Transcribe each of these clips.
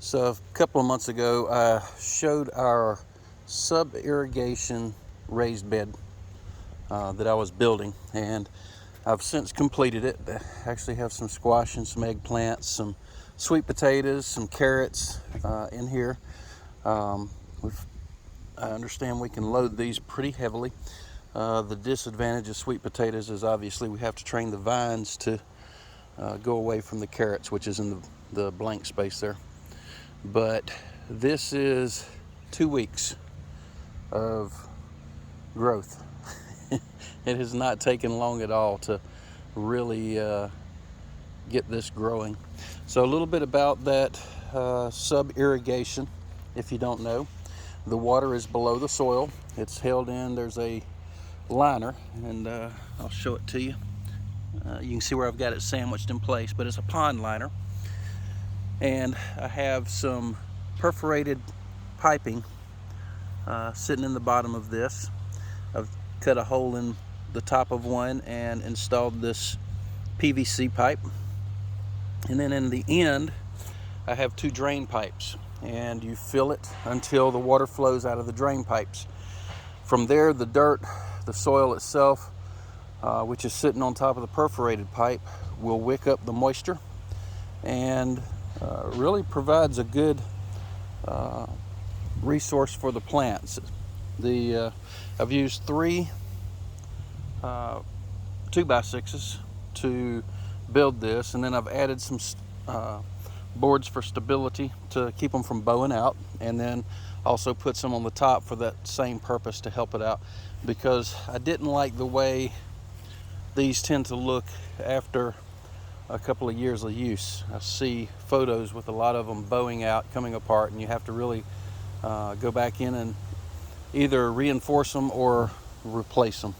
So a couple of months ago, I showed our sub-irrigation raised bed that I was building, and I've since completed it. I actually have some squash and some eggplants, some sweet potatoes, some carrots in here. I understand we can load these pretty heavily. The disadvantage of sweet potatoes is obviously we have to train the vines to go away from the carrots, which is in the blank space there. But this is 2 weeks of growth. It has not taken long at all to really get this growing. So a little bit about that sub-irrigation. If you don't know, the water is below the soil. It's held in, there's a liner, and I'll show it to you. You can see where I've got it sandwiched in place, but it's a pond liner. And I have some perforated piping sitting in the bottom of this. I've cut a hole in the top of one and installed this PVC pipe. And then in the end, I have 2 drain pipes, and you fill it until the water flows out of the drain pipes. From there, the dirt, the soil itself, which is sitting on top of the perforated pipe, will wick up the moisture and really provides a good resource for the plants. I've used 3 2x6s to build this, and then I've added some boards for stability to keep them from bowing out, and then also put some on the top for that same purpose, to help it out, because I didn't like the way these tend to look after a couple of years of use. I see photos with a lot of them bowing out, coming apart, and you have to really go back in and either reinforce them or replace them.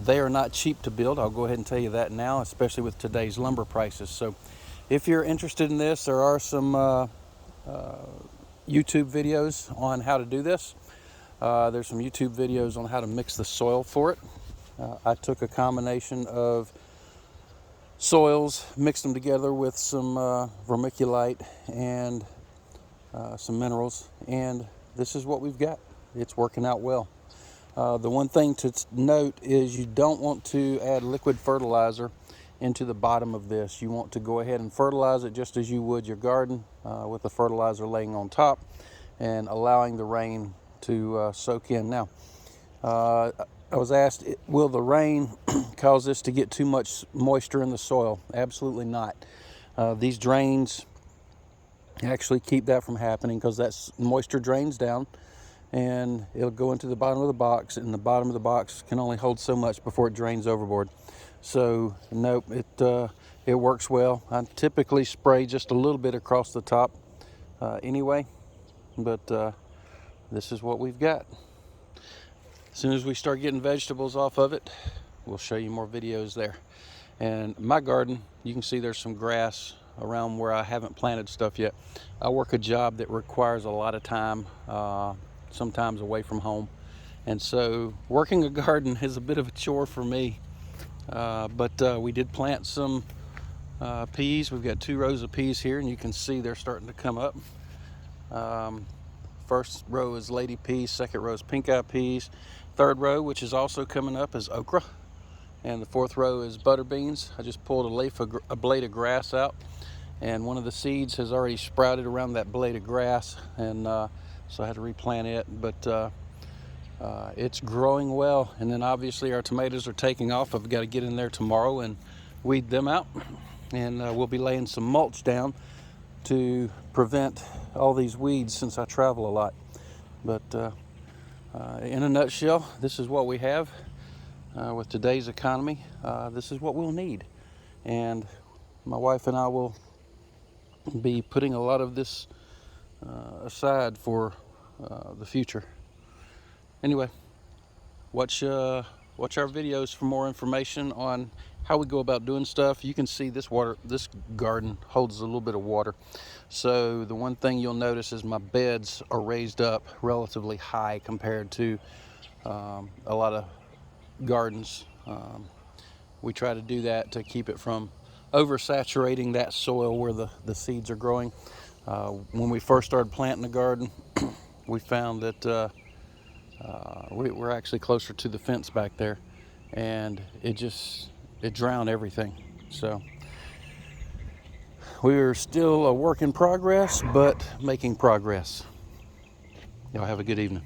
They are not cheap to build, I'll go ahead and tell you that now, especially with today's lumber prices. So if you're interested in this, there are some YouTube videos on how to do this. There's some YouTube videos on how to mix the soil for it. I took a combination of soils, mixed them together with some vermiculite and some minerals, and this is what we've got. It's working out well. The one thing to note is you don't want to add liquid fertilizer into the bottom of this. You want to go ahead and fertilize it just as you would your garden, with the fertilizer laying on top and allowing the rain to soak in. Now, I was asked, will the rain cause this to get too much moisture in the soil? Absolutely not. These drains actually keep that from happening, because that moisture drains down and it'll go into the bottom of the box, and the bottom of the box can only hold so much before it drains overboard. So nope, it works well. I typically spray just a little bit across the top anyway, but this is what we've got. As soon as we start getting vegetables off of it, we'll show you more videos there. And my garden, you can see there's some grass around where I haven't planted stuff yet. I work a job that requires a lot of time, sometimes away from home. And so working a garden is a bit of a chore for me. But we did plant some peas. We've got 2 rows of peas here, and you can see they're starting to come up. First row is lady peas, second row is pink eye peas. Third row, which is also coming up, is okra. And the 4th row is butter beans. I just pulled a blade of grass out, and one of the seeds has already sprouted around that blade of grass, and so I had to replant it, but it's growing well. And then obviously our tomatoes are taking off. I've got to get in there tomorrow and weed them out, and we'll be laying some mulch down to prevent all these weeds, since I travel a lot. But in a nutshell, this is what we have. With today's economy, this is what we'll need, and my wife and I will be putting a lot of this aside for the future. Anyway, watch our videos for more information on how we go about doing stuff. You can see this garden holds a little bit of water. So the one thing you'll notice is my beds are raised up relatively high compared to a lot of gardens. We try to do that to keep it from oversaturating that soil where the seeds are growing. When we first started planting the garden, we found that we're actually closer to the fence back there, and it drowned everything. So we are still a work in progress, but making progress. Y'all have a good evening.